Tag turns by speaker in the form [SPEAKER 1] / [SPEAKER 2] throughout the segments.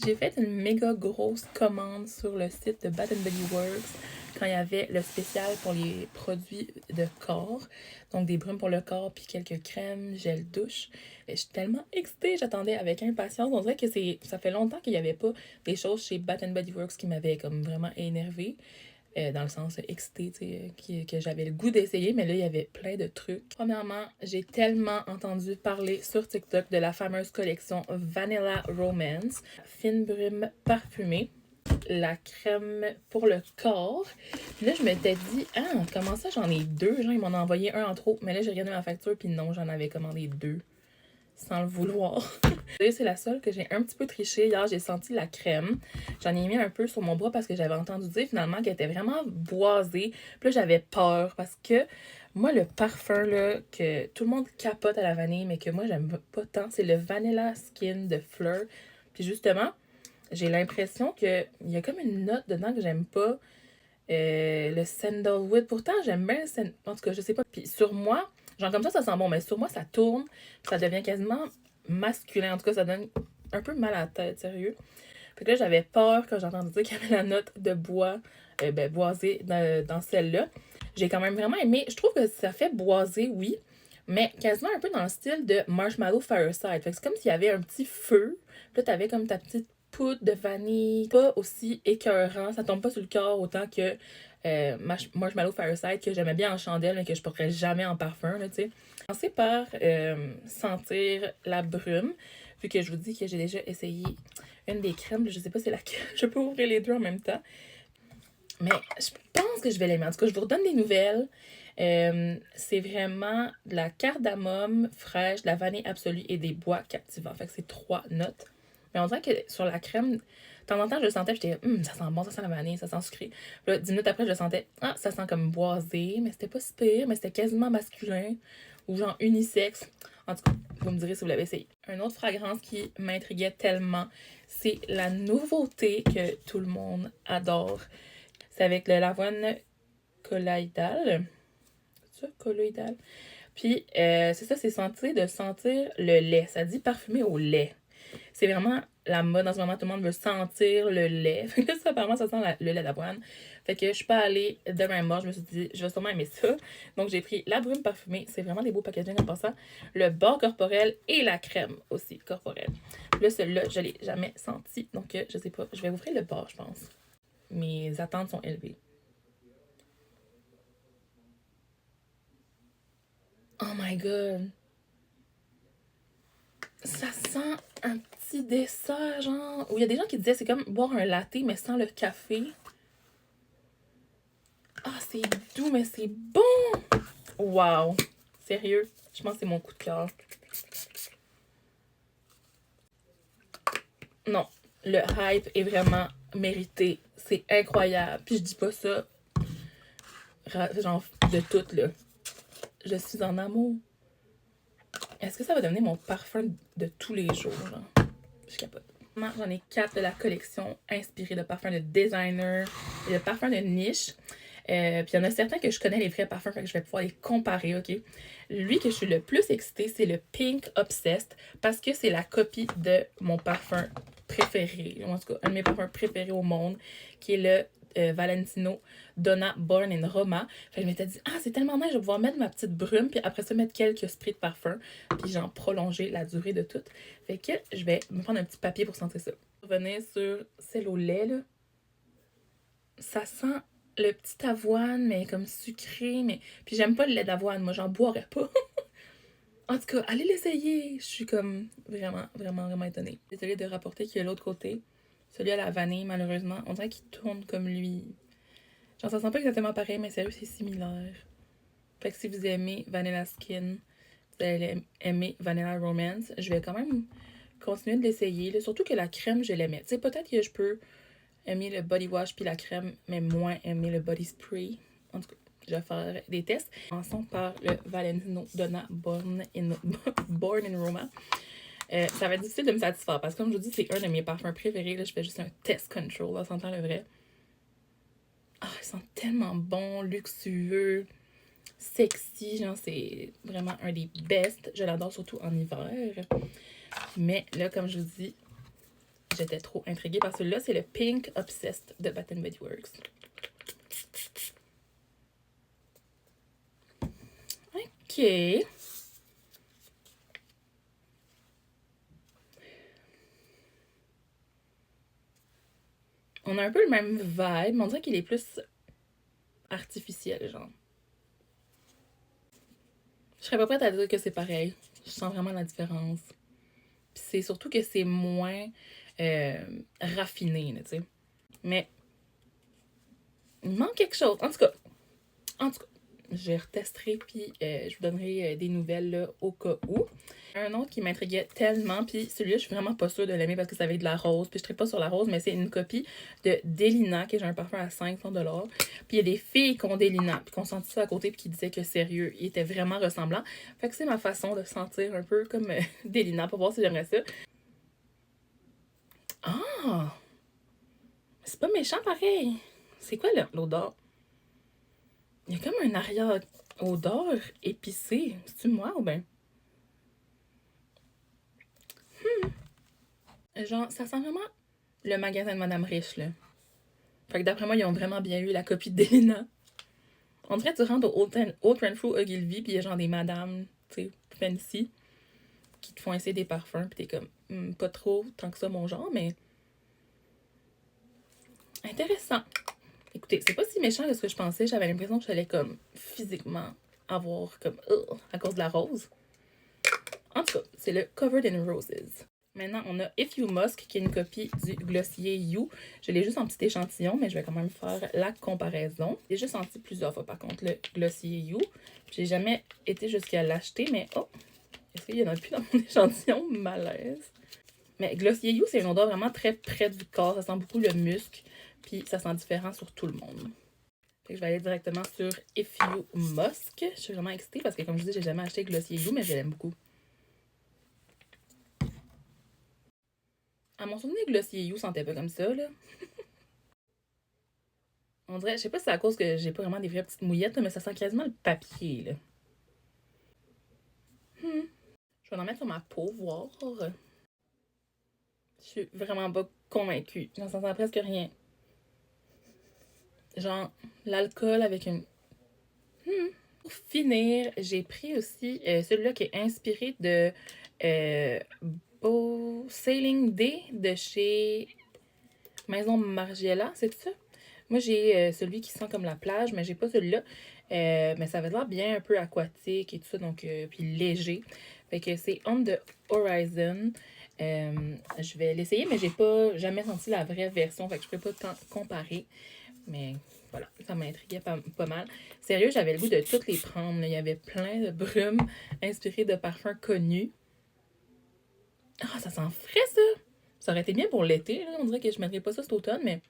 [SPEAKER 1] J'ai fait une méga grosse commande sur le site de Bath Body Works quand il y avait le spécial pour les produits de corps. Donc des brumes pour le corps, puis quelques crèmes, gel douche. Et je suis tellement excitée, j'attendais avec impatience. On dirait que ça fait longtemps qu'il n'y avait pas des choses chez Bath Body Works qui m'avaient comme vraiment énervée. Dans le sens excité, tu sais, que j'avais le goût d'essayer, mais là, il y avait plein de trucs. Premièrement, j'ai tellement entendu parler sur TikTok de la fameuse collection Vanilla Romance, fine brume parfumée, la crème pour le corps. Puis là, je m'étais dit, ah, comment ça, j'en ai deux? Genre, ils m'en ont envoyé un en trop, mais là, j'ai regardé ma facture, puis non, j'en avais commandé deux, sans le vouloir. C'est la seule que j'ai un petit peu triché. Hier, j'ai senti la crème. J'en ai mis un peu sur mon bras parce que j'avais entendu dire finalement qu'elle était vraiment boisée. Puis là, j'avais peur parce que moi, le parfum là, que tout le monde capote à la vanille, mais que moi, j'aime pas tant, c'est le Vanilla Skin de Fleur. Puis justement, j'ai l'impression qu'il y a comme une note dedans que j'aime pas. Le sandalwood. Pourtant, j'aime bien le sandalwood. En tout cas, je sais pas. Puis sur moi, genre comme ça sent bon, mais sur moi, ça tourne. Ça devient quasiment masculin. En tout cas, ça donne un peu mal à la tête, sérieux. Fait que là, j'avais peur quand j'ai entendu dire qu'il y avait la note de bois, boisé dans celle-là. J'ai quand même vraiment aimé. Je trouve que ça fait boisé, oui, mais quasiment un peu dans le style de Marshmallow Fireside. Fait que c'est comme s'il y avait un petit feu. Puis là, t'avais comme ta petite poudre de vanille. Pas aussi écœurant. Ça tombe pas sur le corps autant que Marshmallow Fireside, que j'aimais bien en chandelle, mais que je porterais jamais en parfum, là, tu sais. Commencer par sentir la brume, vu que je vous dis que j'ai déjà essayé une des crèmes, je sais pas c'est laquelle, je peux ouvrir les deux en même temps, mais je pense que je vais l'aimer. En tout cas, je vous redonne des nouvelles. C'est vraiment de la cardamome fraîche, de la vanille absolue et des bois captivants. Fait que c'est 3 notes. Mais on dirait que sur la crème, de temps en temps, je le sentais, j'étais, ça sent bon, ça sent la vanille, ça sent sucré. Puis là, 10 minutes après, je le sentais, ça sent comme boisé, mais c'était pas si pire, mais c'était quasiment masculin ou genre unisexe. En tout cas, vous me direz si vous l'avez essayé. Une autre fragrance qui m'intriguait tellement, c'est la nouveauté que tout le monde adore. C'est avec le l'avoine colloïdal. C'est ça, colloïdal? Puis, c'est ça, c'est sentir le lait. Ça dit parfumé au lait. C'est vraiment la mode en ce moment. Tout le monde veut sentir le lait. Fait que ça, apparemment, ça sent le lait d'avoine. Fait que je suis pas allée de même mort. Je me suis dit, je vais sûrement aimer ça. Donc, j'ai pris la brume parfumée. C'est vraiment des beaux packaging en passant. Le bord corporel et la crème aussi corporelle. Puis là, celui-là, je l'ai jamais senti. Donc, je sais pas. Je vais ouvrir le bord, je pense. Mes attentes sont élevées. Oh my god. Ça sent un petit dessert, genre. Où il y a des gens qui disaient c'est comme boire un latte, mais sans le café. Ah, c'est doux, mais c'est bon. Wow. Sérieux. Je pense que c'est mon coup de cœur. Non. Le hype est vraiment mérité. C'est incroyable. Puis je dis pas ça, genre, de tout, là. Je suis en amour. Est-ce que ça va devenir mon parfum de tous les jours, genre? Je capote. J'en ai 4 de la collection inspirée de parfums de designer et de parfums de niche. Puis il y en a certains que je connais les vrais parfums, fait que je vais pouvoir les comparer, ok? Lui que je suis le plus excitée, c'est le Pink Obsessed, parce que c'est la copie de mon parfum préféré, en tout cas, un de mes parfums préférés au monde, qui est le Valentino Donna Born in Roma. Fait que je m'étais dit, c'est tellement nice, je vais pouvoir mettre ma petite brume, puis après ça, mettre quelques sprays de parfum, puis genre prolonger la durée de tout. Fait que je vais me prendre un petit papier pour sentir ça. Revenir sur celle au lait, là. Ça sent le petit avoine, mais comme sucré, mais... Puis j'aime pas le lait d'avoine, moi, j'en boirais pas. En tout cas, allez l'essayer. Je suis comme vraiment, vraiment, vraiment étonnée. Désolée de rapporter qu'il y a l'autre côté. Celui à la vanille, malheureusement, on dirait qu'il tourne comme lui. Genre, ça sent pas exactement pareil, mais sérieux, c'est similaire. Fait que si vous aimez Vanilla Skin, vous allez aimer Vanilla Romance. Je vais quand même continuer de l'essayer, là. Surtout que la crème, je l'aimais. Tu sais, peut-être que je peux aimer le body wash puis la crème, mais moins aimer le body spray. En tout cas, je vais faire des tests. Commençons par le Valentino Donna Born in Roma. Ça va être difficile de me satisfaire parce que, comme je vous dis, c'est un de mes parfums préférés. Là, je fais juste un test control, là, sentant le vrai. Ils sont tellement bons, luxueux, sexy. Genre, c'est vraiment un des best. Je l'adore surtout en hiver. Mais là, comme je vous dis, j'étais trop intriguée par celui-là. C'est le Pink Obsessed de Bath Body Works. OK. On a un peu le même vibe, mais on dirait qu'il est plus artificiel, genre. Je serais pas prête à dire que c'est pareil. Je sens vraiment la différence. Puis c'est surtout que c'est moins raffiné, tu sais. Mais il manque quelque chose. En tout cas, je retesterai puis je vous donnerai des nouvelles là, au cas où. Un autre qui m'intriguait tellement, puis celui-là, je suis vraiment pas sûre de l'aimer parce que ça avait de la rose, puis je ne pas sur la rose, mais c'est une copie de Delina, qui est un parfum à 500$. Puis il y a des filles qui ont Delina, puis qui ont senti ça à côté, puis qui disaient que sérieux, il était vraiment ressemblant. Fait que c'est ma façon de sentir un peu comme Delina, pour voir si j'aimerais ça. Ah! C'est pas méchant pareil. C'est quoi l'odeur? Il y a comme un arrière-odeur épicée. C'est-tu moi ou bien? Genre, ça sent vraiment le magasin de Madame Riche, là. Fait que d'après moi, ils ont vraiment bien eu la copie de Delina. On dirait que tu rentres au Old Renfrew Ogilvy, puis il y a genre des madames, tu sais, fancy, qui te font essayer des parfums, puis t'es comme, pas trop, tant que ça, mon genre, mais intéressant. Écoutez, c'est pas si méchant que ce que je pensais. J'avais l'impression que j'allais comme physiquement avoir comme à cause de la rose. En tout cas, c'est le Covered in Roses. Maintenant, on a If You Musk, qui est une copie du Glossier You. Je l'ai juste en petit échantillon, mais je vais quand même faire la comparaison. J'ai juste senti plusieurs fois, par contre, le Glossier You. J'ai jamais été jusqu'à l'acheter, mais oh! Est-ce qu'il y en a plus dans mon échantillon? Malaise. Mais Glossier You, c'est une odeur vraiment très près du corps. Ça sent beaucoup le musc, puis ça sent différent sur tout le monde. Fait que je vais aller directement sur If You Musk. Je suis vraiment excitée parce que, comme je dis, j'ai jamais acheté Glossier You, mais je l'aime beaucoup. À mon souvenir, Glossier You sentait pas comme ça, là. On dirait, je sais pas si c'est à cause que j'ai pas vraiment des vraies petites mouillettes, là, mais ça sent quasiment le papier, là. Je vais en mettre sur ma peau, voir. Je suis vraiment pas convaincue. J'en sens presque rien. Genre, l'alcool avec une... Pour finir, j'ai pris aussi celui-là qui est inspiré de Sailing Day de chez Maison Margiela, c'est ça? Moi, j'ai celui qui sent comme la plage, mais j'ai pas celui-là. Mais ça avait l'air bien un peu aquatique et tout ça, donc puis léger. Fait que c'est On the Horizon. Je vais l'essayer, mais j'ai pas jamais senti la vraie version, fait que je pourrais pas tant comparer. Mais voilà, ça m'intriguait pas mal. Sérieux, j'avais le goût de toutes les prendre. Là. Il y avait plein de brumes inspirées de parfums connus. Ah, ça sent frais, ça! Ça aurait été bien pour l'été. On dirait que je ne mettrais pas ça cet automne, mais...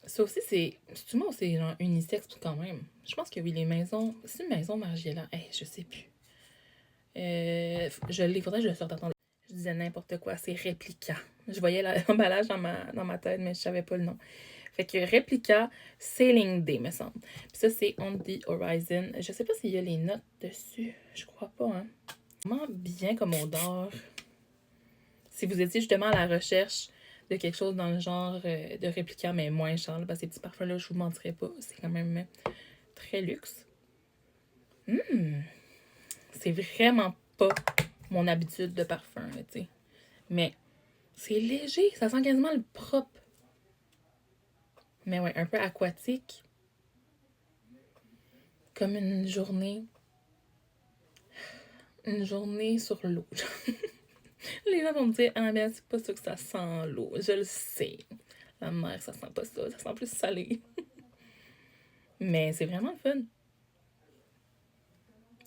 [SPEAKER 1] Ça aussi, c'est... C'est-tu moi ou c'est genre unisexe quand même? Je pense que oui, les maisons... C'est une maison Margiela. Hey, je sais plus. Je l'ai, faudrait que je le sorte. Attendez. Je disais n'importe quoi. C'est Réplica. Je voyais l'emballage dans ma tête, mais je savais pas le nom. Fait que Réplica Sailing Day, me semble. Puis ça, c'est On the Horizon. Je sais pas s'il y a les notes dessus. Je crois pas, hein. Vraiment bien comme odeur. Si vous étiez justement à la recherche de quelque chose dans le genre de Réplica, mais moins cher, parce que ces petits parfums-là, je vous mentirais pas. C'est quand même très luxe. C'est vraiment pas mon habitude de parfum, tu sais. Mais c'est léger, ça sent quasiment le propre. Mais ouais, un peu aquatique. Comme une journée. Une journée sur l'eau. Les gens vont me dire, ah ben c'est pas ça que ça sent l'eau. Je le sais. La mer, ça sent pas ça. Ça sent plus salé. Mais c'est vraiment le fun.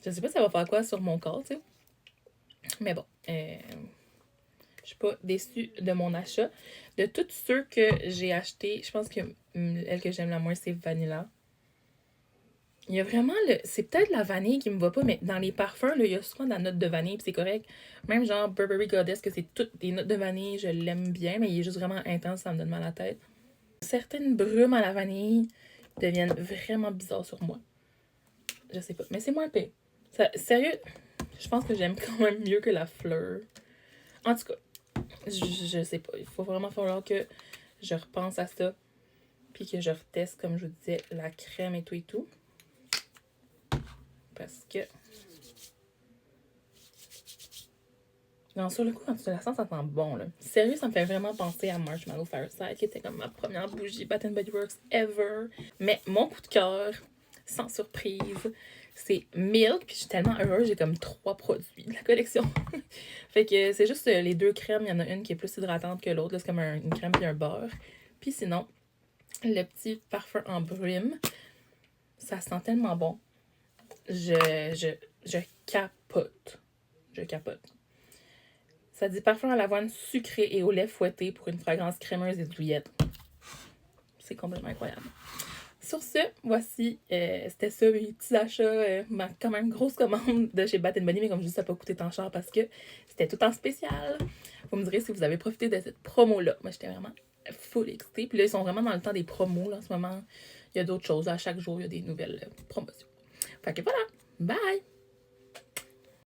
[SPEAKER 1] Je sais pas si ça va faire quoi sur mon corps, tu sais. Mais bon, je suis pas déçue de mon achat. De tous ceux que j'ai achetés, je pense que elle que j'aime la moins, c'est Vanilla. Il y a vraiment le... C'est peut-être la vanille qui me va pas, mais dans les parfums, là, il y a souvent de la note de vanille, puis c'est correct. Même genre Burberry Goddess, que c'est toutes des notes de vanille, je l'aime bien, mais il est juste vraiment intense, ça me donne mal à la tête. Certaines brumes à la vanille deviennent vraiment bizarres sur moi. Je sais pas, mais c'est moins pire. Sérieux, je pense que j'aime quand même mieux que la fleur. En tout cas, je sais pas. Il faut vraiment falloir que je repense à ça. Puis que je reteste, comme je vous disais, la crème et tout et tout. Parce que... Non, sur le coup, quand tu la sens, ça sent bon, là. Sérieux, ça me fait vraiment penser à Marshmallow Fireside, qui était comme ma première bougie Bath Body Works ever. Mais mon coup de cœur, sans surprise, c'est Milk. Puis je suis tellement heureuse, j'ai comme 3 produits de la collection. Fait que c'est juste les 2 crèmes. Il y en a une qui est plus hydratante que l'autre. C'est comme une crème et un beurre. Puis sinon, le petit parfum en brume, ça sent tellement bon. Je capote. Je capote. Ça dit parfum à l'avoine sucré et au lait fouetté pour une fragrance crémeuse et douillette. C'est complètement incroyable. Sur ce, voici, c'était ça mes petits achats, ma quand même grosse commande de chez Bath Body, mais comme je dis, ça n'a pas coûté tant cher parce que c'était tout en spécial. Vous me direz si vous avez profité de cette promo-là. Moi, j'étais vraiment full excitée. Puis là, ils sont vraiment dans le temps des promos, là, en ce moment. Il y a d'autres choses. À chaque jour, il y a des nouvelles promotions. Fait que voilà, bye!